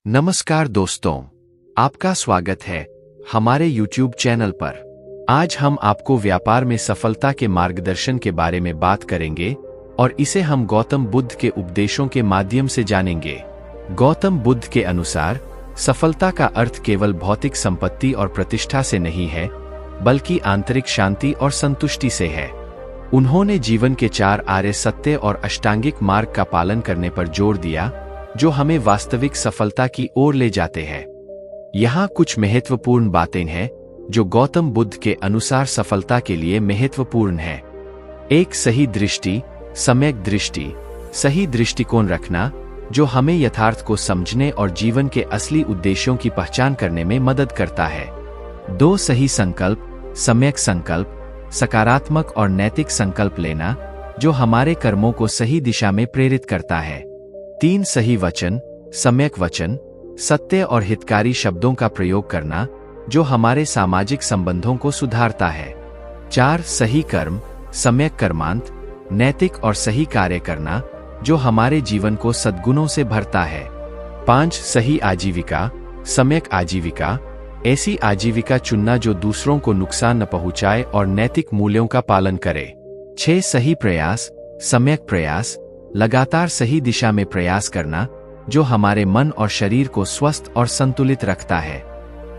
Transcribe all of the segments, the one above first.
नमस्कार दोस्तों, आपका स्वागत है हमारे YouTube चैनल पर। आज हम आपको व्यापार में सफलता के मार्गदर्शन के बारे में बात करेंगे और इसे हम गौतम बुद्ध के उपदेशों के माध्यम से जानेंगे। गौतम बुद्ध के अनुसार सफलता का अर्थ केवल भौतिक संपत्ति और प्रतिष्ठा से नहीं है, बल्कि आंतरिक शांति और संतुष्टि से है। उन्होंने जीवन के 4 आर्य सत्य और अष्टांगिक मार्ग का पालन करने पर जोर दिया, जो हमें वास्तविक सफलता की ओर ले जाते हैं। यहाँ कुछ महत्वपूर्ण बातें हैं जो गौतम बुद्ध के अनुसार सफलता के लिए महत्वपूर्ण है। 1. सही दृष्टि, सम्यक दृष्टि, सही दृष्टिकोण रखना, जो हमें यथार्थ को समझने और जीवन के असली उद्देश्यों की पहचान करने में मदद करता है। 2. सही संकल्प, सम्यक संकल्प, सकारात्मक और नैतिक संकल्प लेना, जो हमारे कर्मों को सही दिशा में प्रेरित करता है। 3. सही वचन, सम्यक वचन, सत्य और हितकारी शब्दों का प्रयोग करना, जो हमारे सामाजिक संबंधों को सुधारता है। 4. सही कर्म, सम्यक कर्मांत, नैतिक और सही कार्य करना, जो हमारे जीवन को सद्गुणों से भरता है। 5. सही आजीविका, सम्यक आजीविका, ऐसी आजीविका चुनना जो दूसरों को नुकसान न पहुंचाए और नैतिक मूल्यों का पालन करे। 6. सही प्रयास, सम्यक प्रयास, लगातार सही दिशा में प्रयास करना, जो हमारे मन और शरीर को स्वस्थ और संतुलित रखता है।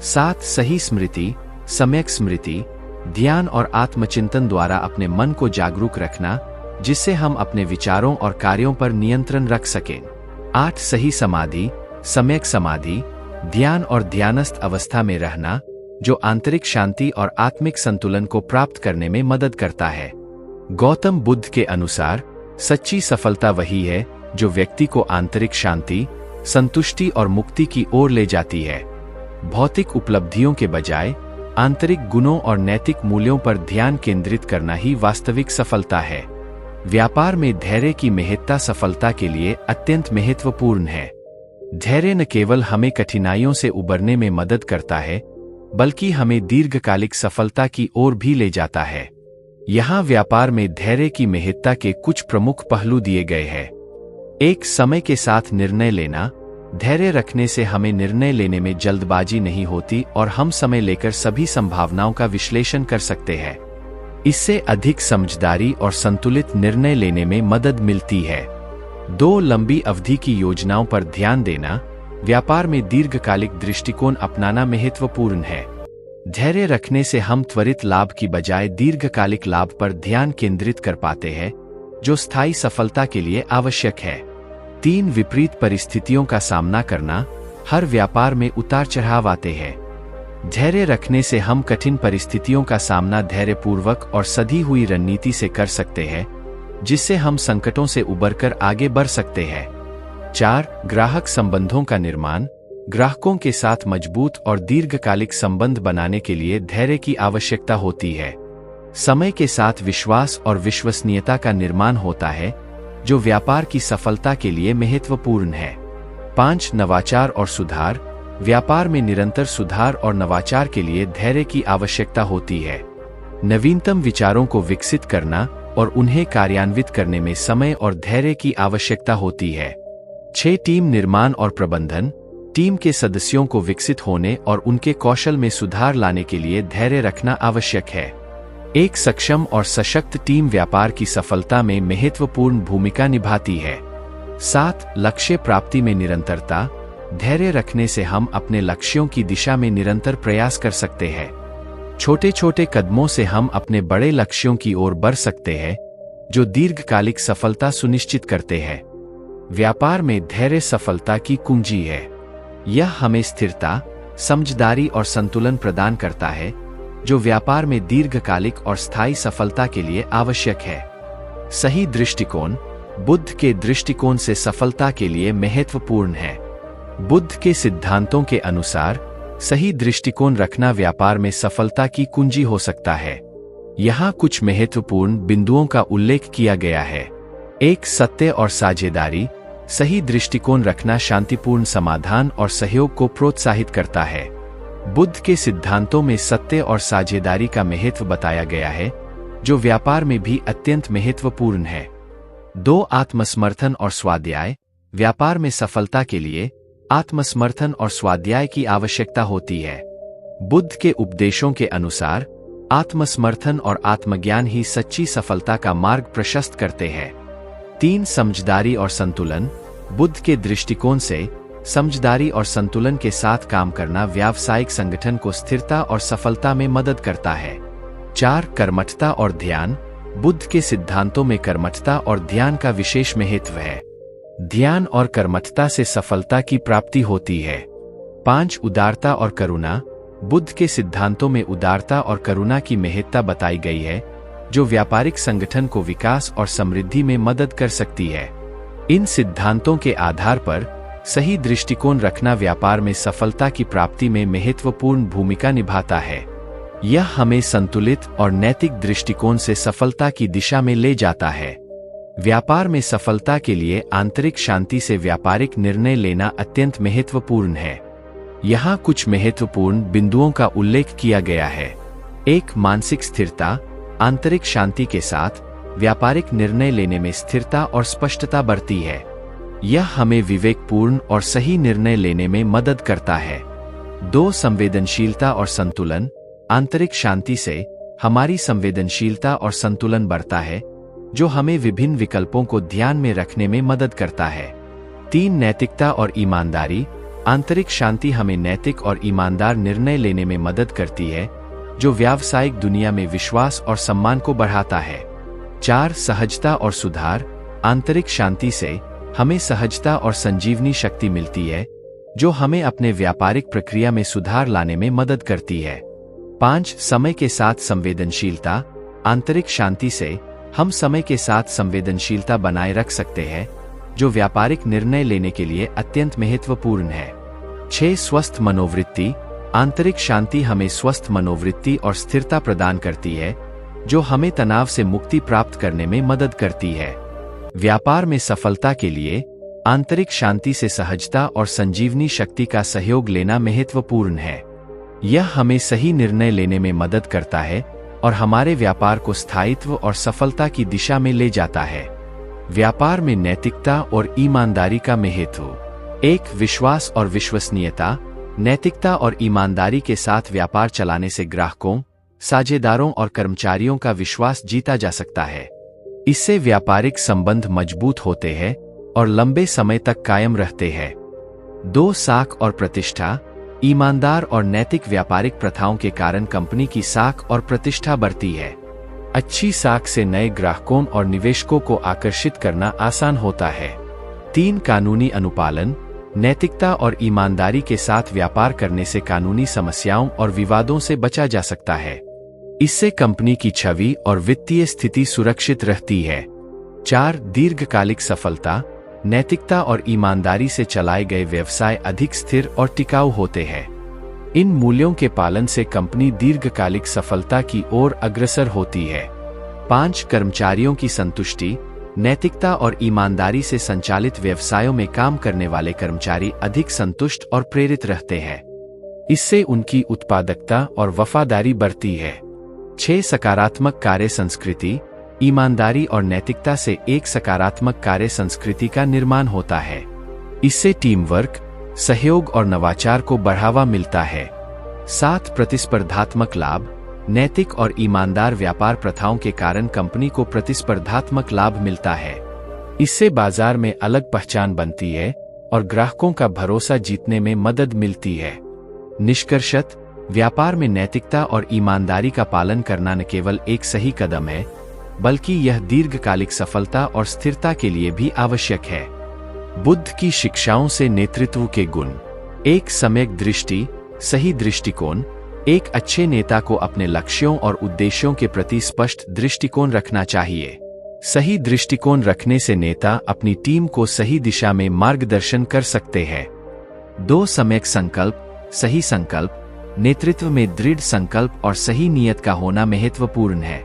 7. सही स्मृति, सम्यक स्मृति, ध्यान और आत्मचिंतन द्वारा अपने मन को जागरूक रखना, जिससे हम अपने विचारों और कार्यों पर नियंत्रण रख सकें। 8. सही समाधि, सम्यक समाधि, ध्यान और ध्यानस्थ अवस्था में रहना, जो आंतरिक शांति और आत्मिक संतुलन को प्राप्त करने में मदद करता है। गौतम बुद्ध के अनुसार सच्ची सफलता वही है जो व्यक्ति को आंतरिक शांति, संतुष्टि और मुक्ति की ओर ले जाती है। भौतिक उपलब्धियों के बजाय आंतरिक गुणों और नैतिक मूल्यों पर ध्यान केंद्रित करना ही वास्तविक सफलता है। व्यापार में धैर्य की महत्ता सफलता के लिए अत्यंत महत्वपूर्ण है। धैर्य न केवल हमें कठिनाइयों से उबरने में मदद करता है, बल्कि हमें दीर्घकालिक सफलता की ओर भी ले जाता है। यहाँ व्यापार में धैर्य की महत्ता के कुछ प्रमुख पहलू दिए गए हैं। 1. समय के साथ निर्णय लेना, धैर्य रखने से हमें निर्णय लेने में जल्दबाजी नहीं होती और हम समय लेकर सभी संभावनाओं का विश्लेषण कर सकते हैं। इससे अधिक समझदारी और संतुलित निर्णय लेने में मदद मिलती है। 2. लंबी अवधि की योजनाओं पर ध्यान देना, व्यापार में दीर्घकालिक दृष्टिकोण अपनाना महत्वपूर्ण है। धैर्य रखने से हम त्वरित लाभ की बजाय दीर्घकालिक लाभ पर ध्यान केंद्रित कर पाते हैं, जो स्थायी सफलता के लिए आवश्यक है। 3. विपरीत परिस्थितियों का सामना करना, हर व्यापार में उतार चढ़ाव आते हैं। धैर्य रखने से हम कठिन परिस्थितियों का सामना धैर्यपूर्वक और सधी हुई रणनीति से कर सकते हैं, जिससे हम संकटों से उबरकर आगे बढ़ सकते हैं। 4. ग्राहक संबंधों का निर्माण, ग्राहकों के साथ मजबूत और दीर्घकालिक संबंध बनाने के लिए धैर्य की आवश्यकता होती है। समय के साथ विश्वास और विश्वसनीयता का निर्माण होता है, जो व्यापार की सफलता के लिए महत्वपूर्ण है। 5. नवाचार और सुधार, व्यापार में निरंतर सुधार और नवाचार के लिए धैर्य की आवश्यकता होती है। नवीनतम विचारों को विकसित करना और उन्हें कार्यान्वित करने में समय और धैर्य की आवश्यकता होती है। 6. टीम निर्माण और प्रबंधन, टीम के सदस्यों को विकसित होने और उनके कौशल में सुधार लाने के लिए धैर्य रखना आवश्यक है। एक सक्षम और सशक्त टीम व्यापार की सफलता में महत्वपूर्ण भूमिका निभाती है। 7. लक्ष्य प्राप्ति में निरंतरता, धैर्य रखने से हम अपने लक्ष्यों की दिशा में निरंतर प्रयास कर सकते हैं। छोटे छोटे कदमों से हम अपने बड़े लक्ष्यों की ओर बढ़ सकते हैं, जो दीर्घकालिक सफलता सुनिश्चित करते हैं। व्यापार में धैर्य सफलता की कुंजी है। यह हमें स्थिरता, समझदारी और संतुलन प्रदान करता है, जो व्यापार में दीर्घकालिक और स्थायी सफलता के लिए आवश्यक है। सही दृष्टिकोण, बुद्ध के दृष्टिकोण से सफलता के लिए महत्वपूर्ण है। बुद्ध के सिद्धांतों के अनुसार सही दृष्टिकोण रखना व्यापार में सफलता की कुंजी हो सकता है। यहाँ कुछ महत्वपूर्ण बिंदुओं का उल्लेख किया गया है। 1. सत्य और साझेदारी, सही दृष्टिकोण रखना शांतिपूर्ण समाधान और सहयोग को प्रोत्साहित करता है। बुद्ध के सिद्धांतों में सत्य और साझेदारी का महत्व बताया गया है, जो व्यापार में भी अत्यंत महत्वपूर्ण है। 2. आत्मसमर्थन और स्वाध्याय, व्यापार में सफलता के लिए आत्मसमर्थन और स्वाध्याय की आवश्यकता होती है। बुद्ध के उपदेशों के अनुसार आत्मसमर्थन और आत्मज्ञान ही सच्ची सफलता का मार्ग प्रशस्त करते हैं। 3 समझदारी और संतुलन। बुद्ध के दृष्टिकोण से समझदारी और संतुलन के साथ काम करना व्यावसायिक संगठन को स्थिरता और सफलता में मदद करता है। 4 कर्मठता और ध्यान। बुद्ध के सिद्धांतों में कर्मठता और ध्यान का विशेष महत्व है। ध्यान और कर्मठता से सफलता की प्राप्ति होती है। 5 उदारता और करुणा। बुद्ध के सिद्धांतों में उदारता और करुणा की महत्ता बताई गई है, जो व्यापारिक संगठन को विकास और समृद्धि में मदद कर सकती है। इन सिद्धांतों के आधार पर सही दृष्टिकोण रखना व्यापार में सफलता की प्राप्ति में महत्वपूर्ण भूमिका निभाता है। यह हमें संतुलित और नैतिक दृष्टिकोण से सफलता की दिशा में ले जाता है। व्यापार में सफलता के लिए आंतरिक शांति से व्यापारिक निर्णय लेना अत्यंत महत्वपूर्ण है। यहाँ कुछ महत्वपूर्ण बिंदुओं का उल्लेख किया गया है। 1 मानसिक स्थिरता। आंतरिक शांति के साथ व्यापारिक निर्णय लेने में स्थिरता और स्पष्टता बढ़ती है। यह हमें विवेकपूर्ण और सही निर्णय लेने में मदद करता है। 2 संवेदनशीलता और संतुलन। आंतरिक शांति से हमारी संवेदनशीलता और संतुलन बढ़ता है, जो हमें विभिन्न विकल्पों को ध्यान में रखने में मदद करता है। 3 नैतिकता और ईमानदारी। आंतरिक शांति हमें नैतिक और ईमानदार निर्णय लेने में मदद करती है, जो व्यावसायिक दुनिया में विश्वास और सम्मान को बढ़ाता है। 4 सहजता और सुधार। आंतरिक शांति से हमें सहजता और संजीवनी शक्ति मिलती है, जो हमें अपने व्यापारिक प्रक्रिया में सुधार लाने में मदद करती है। 5 समय के साथ संवेदनशीलता। आंतरिक शांति से हम समय के साथ संवेदनशीलता बनाए रख सकते हैं, जो व्यापारिक निर्णय लेने के लिए अत्यंत महत्वपूर्ण है। 6 स्वस्थ मनोवृत्ति। आंतरिक शांति हमें स्वस्थ मनोवृत्ति और स्थिरता प्रदान करती है, जो हमें तनाव से मुक्ति प्राप्त करने में मदद करती है। व्यापार में सफलता के लिए आंतरिक शांति से सहजता और संजीवनी शक्ति का सहयोग लेना महत्वपूर्ण है। यह हमें सही निर्णय लेने में मदद करता है और हमारे व्यापार को स्थायित्व और सफलता की दिशा में ले जाता है। व्यापार में नैतिकता और ईमानदारी का महत्व। 1 विश्वास और विश्वसनीयता। नैतिकता और ईमानदारी के साथ व्यापार चलाने से ग्राहकों, साझेदारों और कर्मचारियों का विश्वास जीता जा सकता है। इससे व्यापारिक संबंध मजबूत होते हैं और लंबे समय तक कायम रहते हैं। 2 साख और प्रतिष्ठा। ईमानदार और नैतिक व्यापारिक प्रथाओं के कारण कंपनी की साख और प्रतिष्ठा बढ़ती है। अच्छी साख से नए ग्राहकों और निवेशकों को आकर्षित करना आसान होता है। 3 कानूनी अनुपालन। नैतिकता और ईमानदारी के साथ व्यापार करने से कानूनी समस्याओं और विवादों से बचा जा सकता है। इससे कंपनी की छवि और वित्तीय स्थिति सुरक्षित रहती है। 4 दीर्घकालिक सफलता। नैतिकता और ईमानदारी से चलाए गए व्यवसाय अधिक स्थिर और टिकाऊ होते हैं। इन मूल्यों के पालन से कंपनी दीर्घकालिक सफलता की ओर अग्रसर होती है। 5 कर्मचारियों की संतुष्टि। नैतिकता और ईमानदारी से संचालित व्यवसायों में काम करने वाले कर्मचारी अधिक संतुष्ट और प्रेरित रहते हैं। इससे उनकी उत्पादकता और वफादारी बढ़ती है। 6 सकारात्मक कार्य संस्कृति। ईमानदारी और नैतिकता से एक सकारात्मक कार्य संस्कृति का निर्माण होता है। इससे टीम वर्क, सहयोग और नवाचार को बढ़ावा मिलता है। 7 प्रतिस्पर्धात्मक लाभ। नैतिक और ईमानदार व्यापार प्रथाओं के कारण कंपनी को प्रतिस्पर्धात्मक लाभ मिलता है। इससे बाजार में अलग पहचान बनती है और ग्राहकों का भरोसा जीतने में मदद मिलती है। निष्कर्षत, व्यापार में नैतिकता और ईमानदारी का पालन करना न केवल एक सही कदम है, बल्कि यह दीर्घकालिक सफलता और स्थिरता के लिए भी आवश्यक है। बुद्ध की शिक्षाओं से नेतृत्व के गुण। एक सम्यक दृष्टि, सही दृष्टिकोण। एक अच्छे नेता को अपने लक्ष्यों और उद्देश्यों के प्रति स्पष्ट दृष्टिकोण रखना चाहिए। सही दृष्टिकोण रखने से नेता अपनी टीम को सही दिशा में मार्गदर्शन कर सकते हैं। 2 सम्यक संकल्प, सही संकल्प। नेतृत्व में दृढ़ संकल्प और सही नियत का होना महत्वपूर्ण है।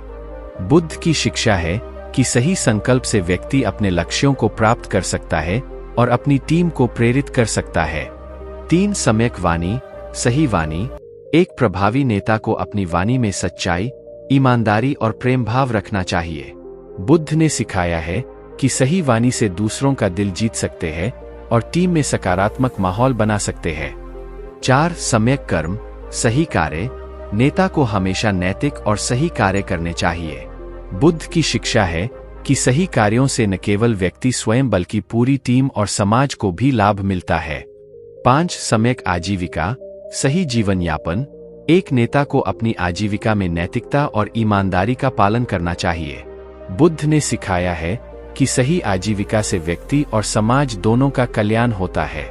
बुद्ध की शिक्षा है कि सही संकल्प से व्यक्ति अपने लक्ष्यों को प्राप्त कर सकता है और अपनी टीम को प्रेरित कर सकता है। 3 सम्यक वाणी, सही वाणी। एक प्रभावी नेता को अपनी वाणी में सच्चाई, ईमानदारी और प्रेम भाव रखना चाहिए। बुद्ध ने सिखाया है कि सही वाणी से दूसरों का दिल जीत सकते हैं और टीम में सकारात्मक माहौल बना सकते हैं। 4 सम्यक कर्म सही कार्य। नेता को हमेशा नैतिक और सही कार्य करने चाहिए। बुद्ध की शिक्षा है कि सही कार्यों से न केवल व्यक्ति स्वयं बल्कि पूरी टीम और समाज को भी लाभ मिलता है। 5 सम्यक आजीविका सही जीवन यापन। एक नेता को अपनी आजीविका में नैतिकता और ईमानदारी का पालन करना चाहिए। बुद्ध ने सिखाया है कि सही आजीविका से व्यक्ति और समाज दोनों का कल्याण होता है।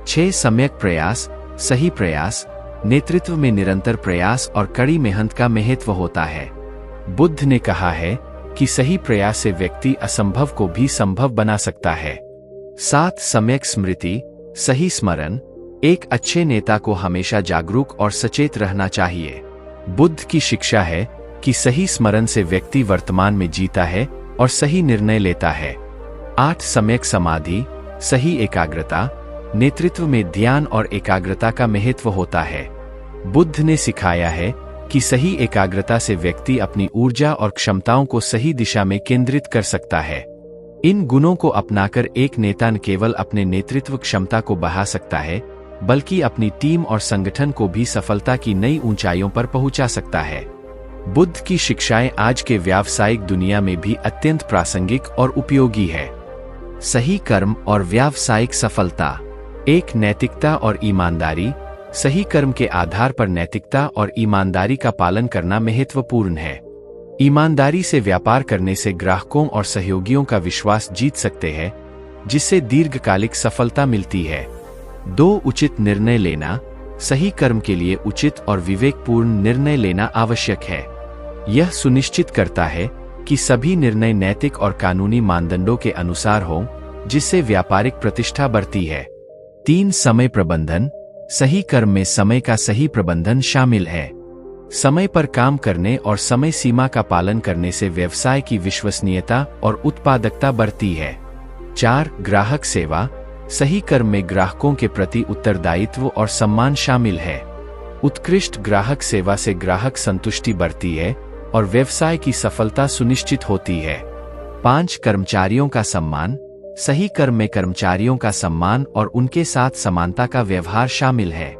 6 सम्यक प्रयास सही प्रयास। नेतृत्व में निरंतर प्रयास और कड़ी मेहनत का महत्व होता है। बुद्ध ने कहा है कि सही प्रयास से व्यक्ति असंभव को भी संभव बना सकता है। 7 सम्यक स्मृति सही स्मरण। एक अच्छे नेता को हमेशा जागरूक और सचेत रहना चाहिए। बुद्ध की शिक्षा है कि सही स्मरण से व्यक्ति वर्तमान में जीता है और सही निर्णय लेता है। 8 सम्यक समाधि सही एकाग्रता। नेतृत्व में ध्यान और एकाग्रता का महत्व होता है। बुद्ध ने सिखाया है कि सही एकाग्रता से व्यक्ति अपनी ऊर्जा और क्षमताओं को सही दिशा में केंद्रित कर सकता है। इन गुणों को अपनाकर एक नेता न केवल अपने नेतृत्व क्षमता को बढ़ा सकता है, बल्कि अपनी टीम और संगठन को भी सफलता की नई ऊंचाइयों पर पहुंचा सकता है। बुद्ध की शिक्षाएं आज के व्यावसायिक दुनिया में भी अत्यंत प्रासंगिक और उपयोगी है। सही कर्म और व्यावसायिक सफलता। एक नैतिकता और ईमानदारी। सही कर्म के आधार पर नैतिकता और ईमानदारी का पालन करना महत्वपूर्ण है। ईमानदारी से व्यापार करने से ग्राहकों और सहयोगियों का विश्वास जीत सकते हैं, जिससे दीर्घकालिक सफलता मिलती है। 2 उचित निर्णय लेना। सही कर्म के लिए उचित और विवेकपूर्ण निर्णय लेना आवश्यक है। यह सुनिश्चित करता है कि सभी निर्णय नैतिक और कानूनी मानदंडों के अनुसार हों, जिससे व्यापारिक प्रतिष्ठा बढ़ती है। 3 समय प्रबंधन। सही कर्म में समय का सही प्रबंधन शामिल है। समय पर काम करने और समय सीमा का पालन करने से व्यवसाय की विश्वसनीयता और उत्पादकता बढ़ती है। 4 ग्राहक सेवा। सही कर्म में ग्राहकों के प्रति उत्तरदायित्व और सम्मान शामिल है। उत्कृष्ट ग्राहक सेवा से ग्राहक संतुष्टि बढ़ती है और व्यवसाय की सफलता सुनिश्चित होती है। 5 कर्मचारियों का सम्मान। सही कर्म में कर्मचारियों का सम्मान और उनके साथ समानता का व्यवहार शामिल है।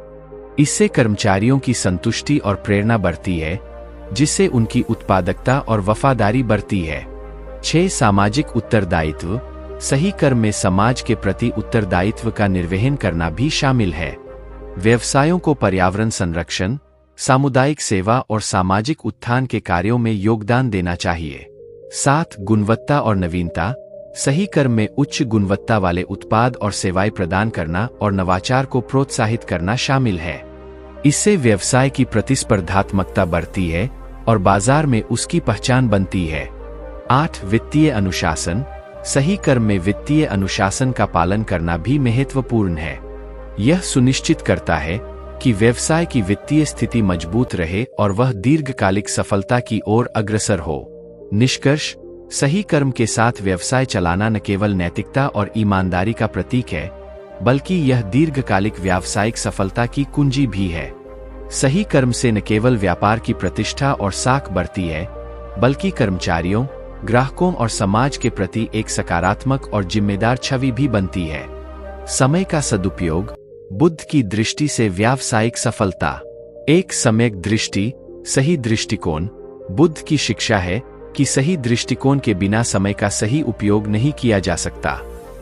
इससे कर्मचारियों की संतुष्टि और प्रेरणा बढ़ती है, जिससे उनकी उत्पादकता और वफादारी बढ़ती है। 6 सामाजिक उत्तरदायित्व। सही कर्म में समाज के प्रति उत्तरदायित्व का निर्वहन करना भी शामिल है। व्यवसायों को पर्यावरण संरक्षण, सामुदायिक सेवा और सामाजिक उत्थान के कार्यों में योगदान देना चाहिए। 7 गुणवत्ता और नवीनता। सही कर्म में उच्च गुणवत्ता वाले उत्पाद और सेवाएं प्रदान करना और नवाचार को प्रोत्साहित करना शामिल है। इससे व्यवसाय की प्रतिस्पर्धात्मकता बढ़ती है और बाजार में उसकी पहचान बनती है। 8 वित्तीय अनुशासन। सही कर्म में वित्तीय अनुशासन का पालन करना भी महत्वपूर्ण है। यह सुनिश्चित करता है कि व्यवसाय की वित्तीय स्थिति मजबूत रहे और वह दीर्घकालिक सफलता की ओर अग्रसर हो। निष्कर्ष, सही कर्म के साथ व्यवसाय चलाना न केवल नैतिकता और ईमानदारी का प्रतीक है, बल्कि यह दीर्घकालिक व्यावसायिक सफलता की कुंजी भी है। सही कर्म से न केवल व्यापार की प्रतिष्ठा और साख बढ़ती है, बल्कि कर्मचारियों, ग्राहकों और समाज के प्रति एक सकारात्मक और जिम्मेदार छवि भी बनती है। समय का सदुपयोग। बुद्ध की दृष्टि से व्यावसायिक सफलता। एक सम्यक दृष्टि, सही दृष्टिकोण। बुद्ध की शिक्षा है कि सही दृष्टिकोण के बिना समय का सही उपयोग नहीं किया जा सकता।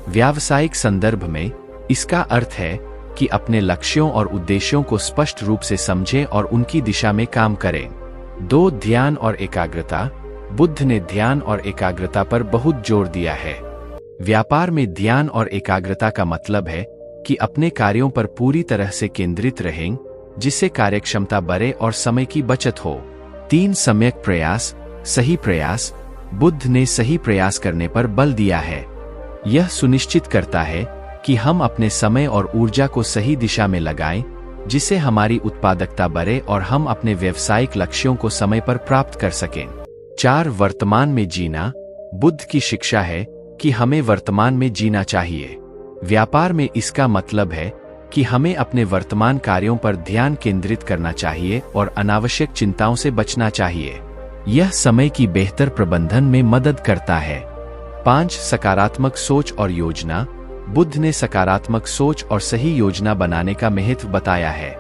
व्यावसायिक संदर्भ में इसका अर्थ है कि अपने लक्ष्यों और उद्देश्यों को स्पष्ट रूप से समझें और उनकी दिशा में काम करें। 2 ध्यान और एकाग्रता। बुद्ध ने ध्यान और एकाग्रता पर बहुत जोर दिया है। व्यापार में ध्यान और एकाग्रता का मतलब है कि अपने कार्यों पर पूरी तरह से केंद्रित रहें, जिससे कार्यक्षमता बढ़े और समय की बचत हो। 3 सम्यक प्रयास, सही प्रयास। बुद्ध ने सही प्रयास करने पर बल दिया है। यह सुनिश्चित करता है कि हम अपने समय और ऊर्जा को सही दिशा में लगाएं, जिससे हमारी उत्पादकता बढ़े और हम अपने व्यावसायिक लक्ष्यों को समय पर प्राप्त कर सकें। 4 वर्तमान में जीना। बुद्ध की शिक्षा है कि हमें वर्तमान में जीना चाहिए। व्यापार में इसका मतलब है कि हमें अपने वर्तमान कार्यों पर ध्यान केंद्रित करना चाहिए और अनावश्यक चिंताओं से बचना चाहिए। यह समय की बेहतर प्रबंधन में मदद करता है। 5 सकारात्मक सोच और योजना। बुद्ध ने सकारात्मक सोच और सही योजना बनाने का महत्व बताया है।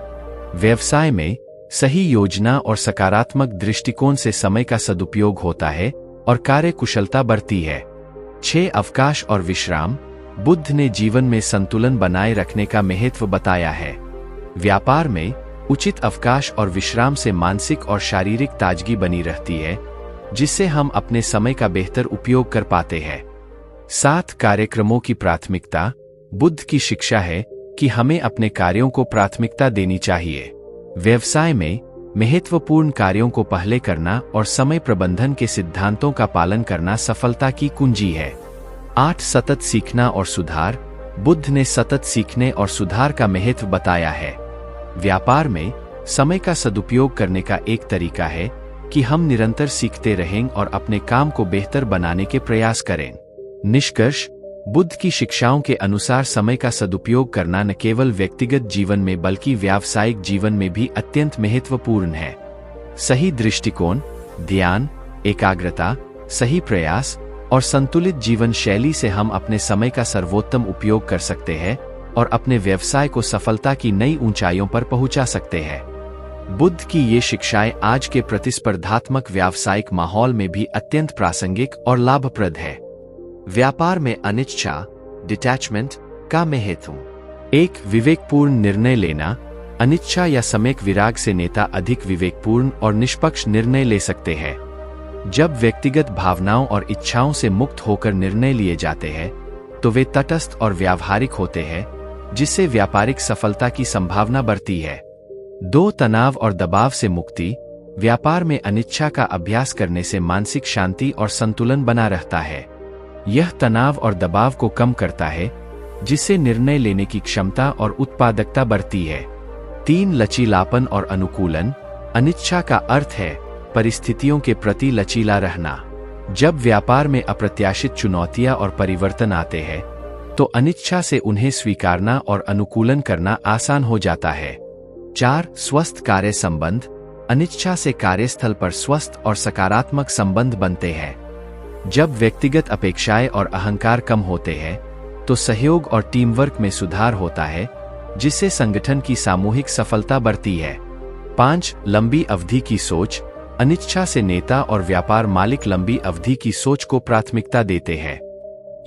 व्यवसाय में सही योजना और सकारात्मक दृष्टिकोण से समय का सदुपयोग होता है और कार्य कुशलता बढ़ती है। 6 अवकाश और विश्राम। बुद्ध ने जीवन में संतुलन बनाए रखने का महत्व बताया है। व्यापार में उचित अवकाश और विश्राम से मानसिक और शारीरिक ताजगी बनी रहती है, जिससे हम अपने समय का बेहतर उपयोग कर पाते हैं। 7 कार्यक्रमों की प्राथमिकता। बुद्ध की शिक्षा है कि हमें अपने कार्यों को प्राथमिकता देनी चाहिए। व्यवसाय में महत्वपूर्ण कार्यों को पहले करना और समय प्रबंधन के सिद्धांतों का पालन करना सफलता की कुंजी है। 8 सतत सीखना और सुधार। बुद्ध ने सतत सीखने और सुधार का महत्व बताया है। व्यापार में समय का सदुपयोग करने का एक तरीका है कि हम निरंतर सीखते रहें और अपने काम को बेहतर बनाने के प्रयास करें। निष्कर्ष, बुद्ध की शिक्षाओं के अनुसार समय का सदुपयोग करना न केवल व्यक्तिगत जीवन में बल्कि व्यावसायिक जीवन में भी अत्यंत महत्वपूर्ण है। सही दृष्टिकोण, ध्यान, एकाग्रता, सही प्रयास और संतुलित जीवन शैली से हम अपने समय का सर्वोत्तम उपयोग कर सकते हैं और अपने व्यवसाय को सफलता की नई ऊंचाइयों पर पहुंचा सकते हैं। बुद्ध की ये शिक्षाएं आज के प्रतिस्पर्धात्मक व्यावसायिक माहौल में भी अत्यंत प्रासंगिक और लाभप्रद है। व्यापार में अनिच्छा, डिटैचमेंट का महत्व। एक विवेकपूर्ण निर्णय लेना। अनिच्छा या सम्यक विराग से नेता अधिक विवेकपूर्ण और निष्पक्ष निर्णय ले सकते हैं। जब व्यक्तिगत भावनाओं और इच्छाओं से मुक्त होकर निर्णय लिए जाते हैं, तो वे तटस्थ और व्यावहारिक होते हैं, जिससे व्यापारिक सफलता की संभावना बढ़ती है। 2 तनाव और दबाव से मुक्ति। व्यापार में अनिच्छा का अभ्यास करने से मानसिक शांति और संतुलन बना रहता है। यह तनाव और दबाव को कम करता है, जिससे निर्णय लेने की क्षमता और उत्पादकता बढ़ती है। 3 लचीलापन और अनुकूलन। अनिच्छा का अर्थ है परिस्थितियों के प्रति लचीला रहना। जब व्यापार में अप्रत्याशित चुनौतियां और परिवर्तन आते हैं, तो अनिच्छा से उन्हें स्वीकारना और अनुकूलन करना आसान हो जाता है। 4 स्वस्थ कार्य संबंध। अनिच्छा से कार्यस्थल पर स्वस्थ और सकारात्मक संबंध बनते हैं। जब व्यक्तिगत अपेक्षाएं और अहंकार कम होते हैं, तो सहयोग और टीम वर्क में सुधार होता है, जिससे संगठन की सामूहिक सफलता बढ़ती है। 5 लंबी अवधि की सोच। अनिच्छा से नेता और व्यापार मालिक लंबी अवधि की सोच को प्राथमिकता देते हैं।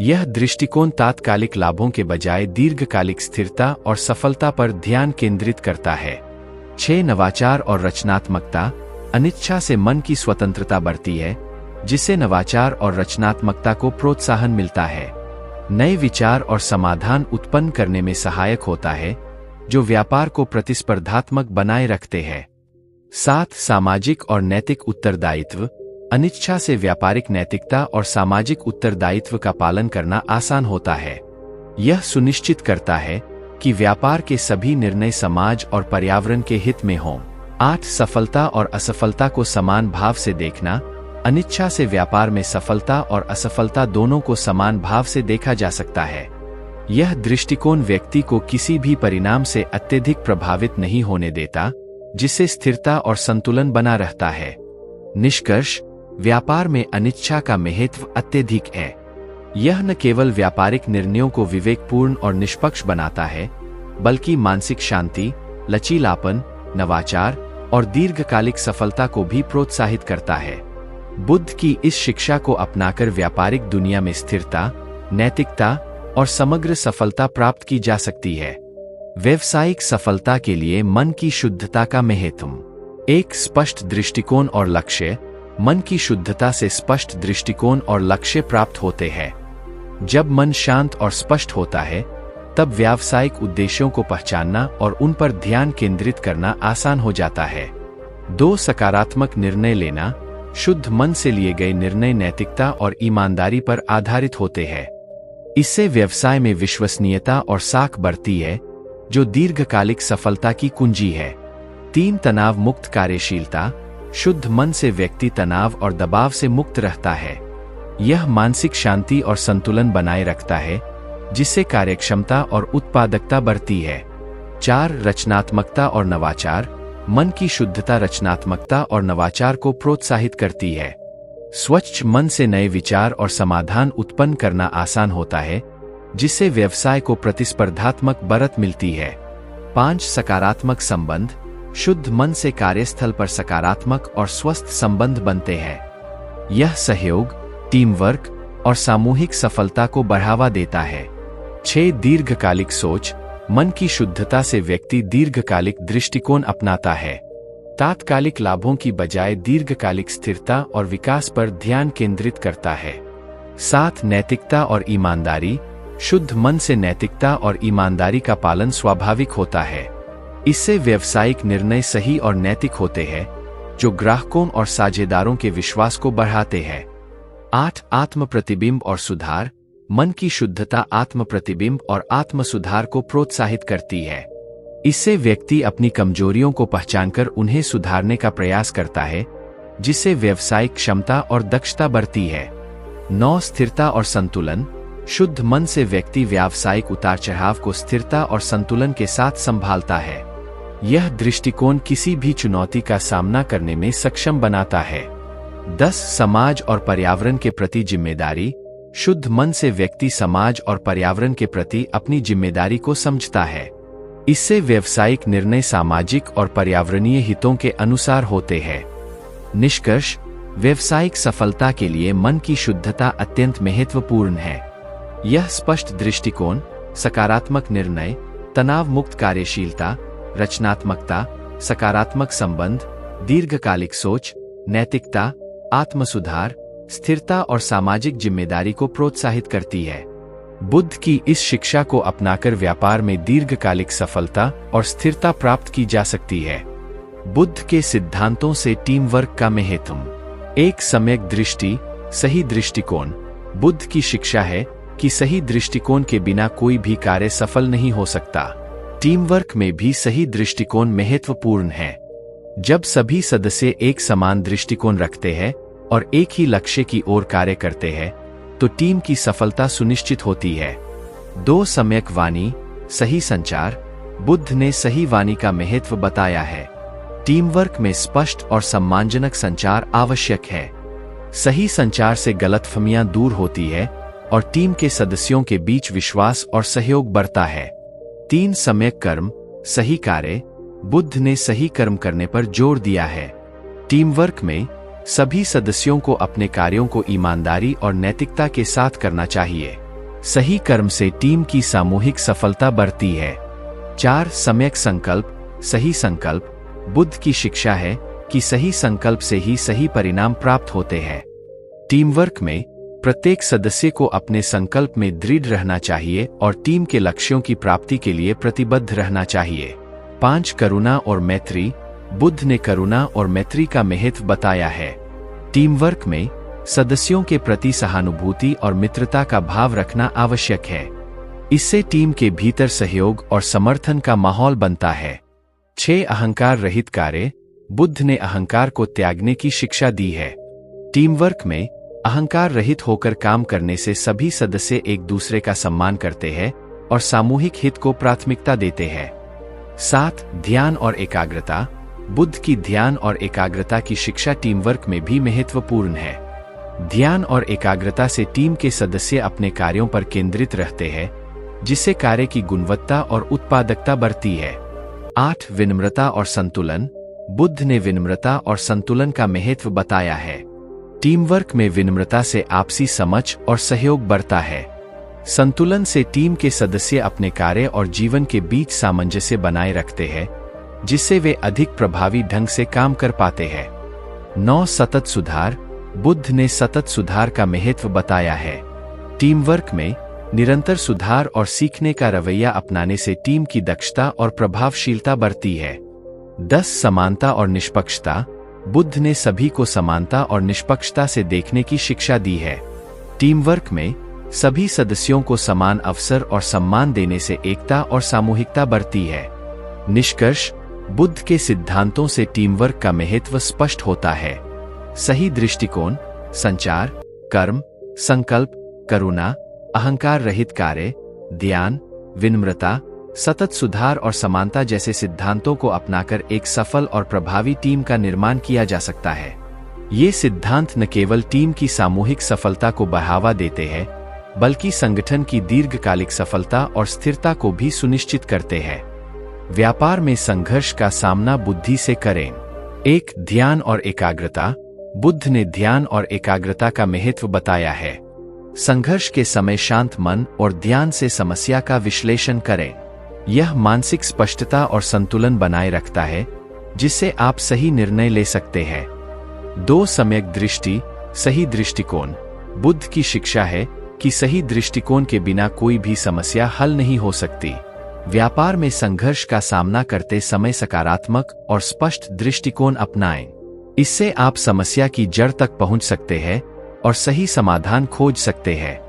यह दृष्टिकोण तात्कालिक लाभों के बजाय दीर्घकालिक स्थिरता और सफलता पर ध्यान केंद्रित करता है। 6 नवाचार और रचनात्मकता। अनिच्छा से मन की स्वतंत्रता बढ़ती है, जिससे नवाचार और रचनात्मकता को प्रोत्साहन मिलता है। नए विचार और समाधान उत्पन्न करने में सहायक होता है, जो व्यापार को प्रतिस्पर्धात्मक बनाए रखते हैं। 7 सामाजिक और नैतिक उत्तरदायित्व। अनिच्छा से व्यापारिक नैतिकता और सामाजिक उत्तरदायित्व का पालन करना आसान होता है। यह सुनिश्चित करता है कि व्यापार के सभी निर्णय समाज और पर्यावरण के हित में हों। 8 सफलता और असफलता को समान भाव से देखना। अनिच्छा से व्यापार में सफलता और असफलता दोनों को समान भाव से देखा जा सकता है। यह दृष्टिकोण व्यक्ति को किसी भी परिणाम से अत्यधिक प्रभावित नहीं होने देता, जिससे स्थिरता और संतुलन बना रहता है। निष्कर्ष, व्यापार में अनिच्छा का महत्व अत्यधिक है। यह न केवल व्यापारिक निर्णयों को विवेकपूर्ण और निष्पक्ष बनाता है, बल्कि मानसिक शांति, लचीलापन, नवाचार और दीर्घकालिक सफलता को भी प्रोत्साहित करता है। बुद्ध की इस शिक्षा को अपनाकर व्यापारिक दुनिया में स्थिरता, नैतिकता और समग्र सफलता प्राप्त की जा सकती है। व्यावसायिक सफलता के लिए मन की शुद्धता का महत्व। एक स्पष्ट दृष्टिकोण और लक्ष्य। मन की शुद्धता से स्पष्ट दृष्टिकोण और लक्ष्य प्राप्त होते हैं। जब मन शांत और स्पष्ट होता है, तब व्यावसायिक उद्देश्यों को पहचानना और उन पर ध्यान केंद्रित करना आसान हो जाता है। 2 सकारात्मक निर्णय लेना। शुद्ध मन से लिए गए निर्णय नैतिकता और ईमानदारी पर आधारित होते हैं। इससे व्यवसाय में विश्वसनीयता और साख बढ़ती है, जो दीर्घकालिक सफलता की कुंजी है। 3 तनाव मुक्त कार्यशीलता। शुद्ध मन से व्यक्ति तनाव और दबाव से मुक्त रहता है। यह मानसिक शांति और संतुलन बनाए रखता है, जिससे कार्यक्षमता और उत्पादकता बढ़ती है। 4 रचनात्मकता और नवाचार। मन की शुद्धता रचनात्मकता और नवाचार को प्रोत्साहित करती है। स्वच्छ मन से नए विचार और समाधान उत्पन्न करना आसान होता है, जिससे व्यवसाय को प्रतिस्पर्धात्मक बढ़त मिलती है। 5 सकारात्मक संबंध। शुद्ध मन से कार्यस्थल पर सकारात्मक और स्वस्थ संबंध बनते हैं। यह सहयोग, टीम वर्क और सामूहिक सफलता को बढ़ावा देता है। 6 दीर्घकालिक सोच। मन की शुद्धता से व्यक्ति दीर्घकालिक दृष्टिकोण अपनाता है। तात्कालिक लाभों की बजाय दीर्घकालिक स्थिरता और विकास पर ध्यान केंद्रित करता है। 7 नैतिकता और ईमानदारी। शुद्ध मन से नैतिकता और ईमानदारी का पालन स्वाभाविक होता है। इससे व्यावसायिक निर्णय सही और नैतिक होते हैं, जो ग्राहकों और साझेदारों के विश्वास को बढ़ाते हैं। 8 आत्म प्रतिबिंब और सुधार। मन की शुद्धता आत्म प्रतिबिंब और आत्म सुधार को प्रोत्साहित करती है। इससे व्यक्ति अपनी कमजोरियों को पहचानकर उन्हें सुधारने का प्रयास करता है, जिससे व्यावसायिक क्षमता और दक्षता बढ़ती है। 9 स्थिरता और संतुलन। शुद्ध मन से व्यक्ति व्यावसायिक उतार चढ़ाव को स्थिरता और संतुलन के साथ संभालता है। यह दृष्टिकोण किसी भी चुनौती का सामना करने में सक्षम बनाता है। 10 समाज और पर्यावरण के प्रति जिम्मेदारी। शुद्ध मन से व्यक्ति समाज और पर्यावरण के प्रति अपनी जिम्मेदारी को समझता है। इससे व्यावसायिक निर्णय सामाजिक और पर्यावरणीय हितों के अनुसार होते हैं। निष्कर्ष, व्यावसायिक सफलता के लिए मन की शुद्धता अत्यंत महत्वपूर्ण है। यह स्पष्ट दृष्टिकोण, सकारात्मक निर्णय, तनाव मुक्त कार्यशीलता, रचनात्मकता, सकारात्मक संबंध, दीर्घकालिक सोच, नैतिकता, आत्म सुधार, स्थिरता और सामाजिक जिम्मेदारी को प्रोत्साहित करती है। बुद्ध की इस शिक्षा को अपनाकर व्यापार में दीर्घकालिक सफलता और स्थिरता प्राप्त की जा सकती है। बुद्ध के सिद्धांतों से टीम वर्क का महत्व। एक सम्यक दृष्टि, सही दृष्टिकोण। बुद्ध की शिक्षा है कि सही दृष्टिकोण के बिना कोई भी कार्य सफल नहीं हो सकता। टीम वर्क में भी सही दृष्टिकोण महत्वपूर्ण है। जब सभी सदस्य एक समान दृष्टिकोण रखते हैं और एक ही लक्ष्य की ओर कार्य करते हैं, तो टीम की सफलता सुनिश्चित होती है। 2 सम्यक वाणी, सही संचार। बुद्ध ने सही वाणी का महत्व बताया है। टीम वर्क में स्पष्ट और सम्मानजनक संचार आवश्यक है। सही संचार से गलतफहमियां दूर होती है और टीम के सदस्यों के बीच विश्वास और सहयोग बढ़ता है। 3 सम्यक कर्म, सही कार्य। बुद्ध ने सही कर्म करने पर जोर दिया है। टीम वर्क में सभी सदस्यों को अपने कार्यों को ईमानदारी और नैतिकता के साथ करना चाहिए। सही कर्म से टीम की सामूहिक सफलता बढ़ती है। 4 सम्यक संकल्प, सही संकल्प। बुद्ध की शिक्षा है कि सही संकल्प से ही सही परिणाम प्राप्त होते हैं। टीम वर्क में प्रत्येक सदस्य को अपने संकल्प में दृढ़ रहना चाहिए और टीम के लक्ष्यों की प्राप्ति के लिए प्रतिबद्ध रहना चाहिए। 5 करुणा और मैत्री। बुद्ध ने करुणा और मैत्री का महत्व बताया है। टीम वर्क में सदस्यों के प्रति सहानुभूति और मित्रता का भाव रखना आवश्यक है। इससे टीम के भीतर सहयोग और समर्थन का माहौल बनता है। 6 अहंकार रहित कार्य। बुद्ध ने अहंकार को त्यागने की शिक्षा दी है। टीम वर्क में अहंकार रहित होकर काम करने से सभी सदस्य एक दूसरे का सम्मान करते हैं और सामूहिक हित को प्राथमिकता देते हैं। 7 ध्यान और एकाग्रता। बुद्ध की ध्यान और एकाग्रता की शिक्षा टीम वर्क में भी महत्वपूर्ण है। ध्यान और एकाग्रता से टीम के सदस्य अपने कार्यों पर केंद्रित रहते हैं, जिससे कार्य की गुणवत्ता और उत्पादकता बढ़ती है। 8 विनम्रता और संतुलन। बुद्ध ने विनम्रता और संतुलन का महत्व बताया है। टीम वर्क में विनम्रता से आपसी समझ और सहयोग बढ़ता है। संतुलन से टीम के सदस्य अपने कार्य और जीवन के बीच सामंजस्य बनाए रखते हैं, जिससे वे अधिक प्रभावी ढंग से काम कर पाते हैं। 9 सतत सुधार। बुद्ध ने सतत सुधार का महत्व बताया है। टीम वर्क में निरंतर सुधार और सीखने का रवैया अपनाने से टीम की दक्षता और प्रभावशीलता बढ़ती है। 10 समानता और निष्पक्षता। बुद्ध ने सभी को समानता और निष्पक्षता से देखने की शिक्षा दी है। टीम वर्क में सभी सदस्यों को समान अवसर और सम्मान देने से एकता और सामूहिकता बढ़ती है। निष्कर्ष, बुद्ध के सिद्धांतों से टीम वर्क का महत्व स्पष्ट होता है। सही दृष्टिकोण, संचार, कर्म, संकल्प, करुणा, अहंकार रहित कार्य, ध्यान, विनम्रता, सतत सुधार और समानता जैसे सिद्धांतों को अपनाकर एक सफल और प्रभावी टीम का निर्माण किया जा सकता है। ये सिद्धांत न केवल टीम की सामूहिक सफलता को बढ़ावा देते हैं, बल्कि संगठन की दीर्घकालिक सफलता और स्थिरता को भी सुनिश्चित करते हैं। व्यापार में संघर्ष का सामना बुद्धि से करें। 1. ध्यान और एकाग्रता। बुद्ध ने ध्यान और एकाग्रता का महत्व बताया है। संघर्ष के समय शांत मन और ध्यान से समस्या का विश्लेषण करें। यह मानसिक स्पष्टता और संतुलन बनाए रखता है, जिससे आप सही निर्णय ले सकते हैं। 2. सम्यक दृष्टि, सही दृष्टिकोण। बुद्ध की शिक्षा है कि सही दृष्टिकोण के बिना कोई भी समस्या हल नहीं हो सकती। व्यापार में संघर्ष का सामना करते समय सकारात्मक और स्पष्ट दृष्टिकोण अपनाएं। इससे आप समस्या की जड़ तक पहुंच सकते हैं और सही समाधान खोज सकते हैं।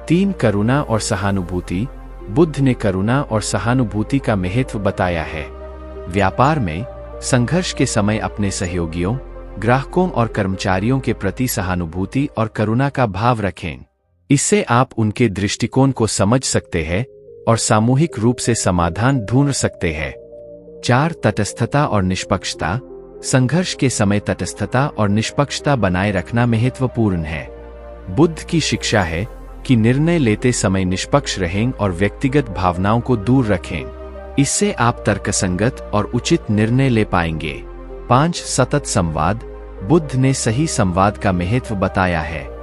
3. करुणा और सहानुभूति। बुद्ध ने करुणा और सहानुभूति का महत्व बताया है। व्यापार में संघर्ष के समय अपने सहयोगियों, ग्राहकों और कर्मचारियों के प्रति सहानुभूति और करुणा का भाव रखें। इससे आप उनके दृष्टिकोण को समझ सकते हैं और सामूहिक रूप से समाधान ढूंढ सकते हैं। 4. तटस्थता और निष्पक्षता। संघर्ष के समय तटस्थता और निष्पक्षता बनाए रखना महत्वपूर्ण है। बुद्ध की शिक्षा है कि निर्णय लेते समय निष्पक्ष रहें और व्यक्तिगत भावनाओं को दूर रखें। इससे आप तर्कसंगत और उचित निर्णय ले पाएंगे। 5. सतत संवाद। बुद्ध ने सही संवाद का महत्व बताया है।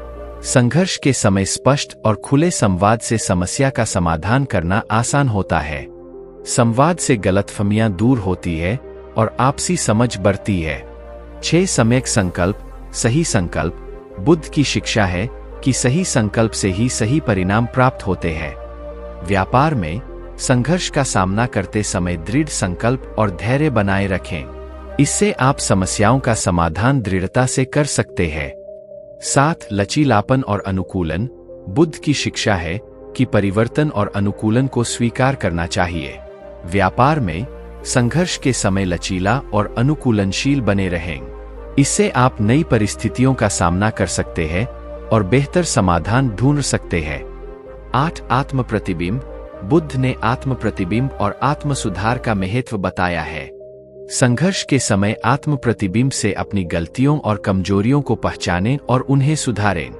संघर्ष के समय स्पष्ट और खुले संवाद से समस्या का समाधान करना आसान होता है। संवाद से गलतफहमियां दूर होती है और आपसी समझ बढ़ती है। 6. सम्यक संकल्प, सही संकल्प। बुद्ध की शिक्षा है कि सही संकल्प से ही सही परिणाम प्राप्त होते हैं। व्यापार में संघर्ष का सामना करते समय दृढ़ संकल्प और धैर्य बनाए रखें। इससे आप समस्याओं का समाधान दृढ़ता से कर सकते हैं। 7. लचीलापन और अनुकूलन। बुद्ध की शिक्षा है कि परिवर्तन और अनुकूलन को स्वीकार करना चाहिए। व्यापार में संघर्ष के समय लचीला और अनुकूलनशील बने रहें। इससे आप नई परिस्थितियों का सामना कर सकते हैं और बेहतर समाधान ढूंढ सकते हैं। 8. आत्म प्रतिबिंब। बुद्ध ने आत्म प्रतिबिंब और आत्म सुधार का महत्व बताया है। संघर्ष के समय आत्म प्रतिबिंब से अपनी गलतियों और कमजोरियों को पहचानें और उन्हें सुधारें।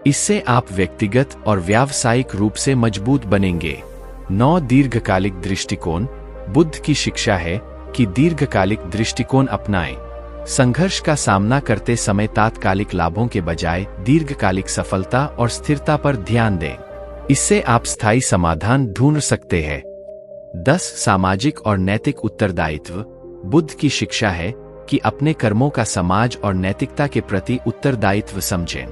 इससे आप व्यक्तिगत और व्यावसायिक रूप से मजबूत बनेंगे। 9. दीर्घकालिक दृष्टिकोण। बुद्ध की शिक्षा है कि दीर्घकालिक दृष्टिकोण अपनाएं। संघर्ष का सामना करते समय तात्कालिक लाभों के बजाय दीर्घकालिक सफलता और स्थिरता पर ध्यान दें। इससे आप स्थायी समाधान ढूंढ सकते हैं। 10. सामाजिक और नैतिक उत्तरदायित्व। बुद्ध की शिक्षा है कि अपने कर्मों का समाज और नैतिकता के प्रति उत्तरदायित्व समझें।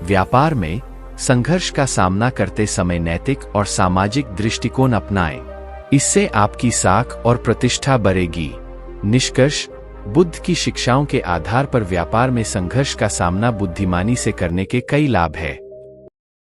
व्यापार में संघर्ष का सामना करते समय नैतिक और सामाजिक दृष्टिकोण अपनाएं। इससे आपकी साख और प्रतिष्ठा बढ़ेगी। निष्कर्ष, बुद्ध की शिक्षाओं के आधार पर व्यापार में संघर्ष का सामना बुद्धिमानी से करने के कई लाभ हैं।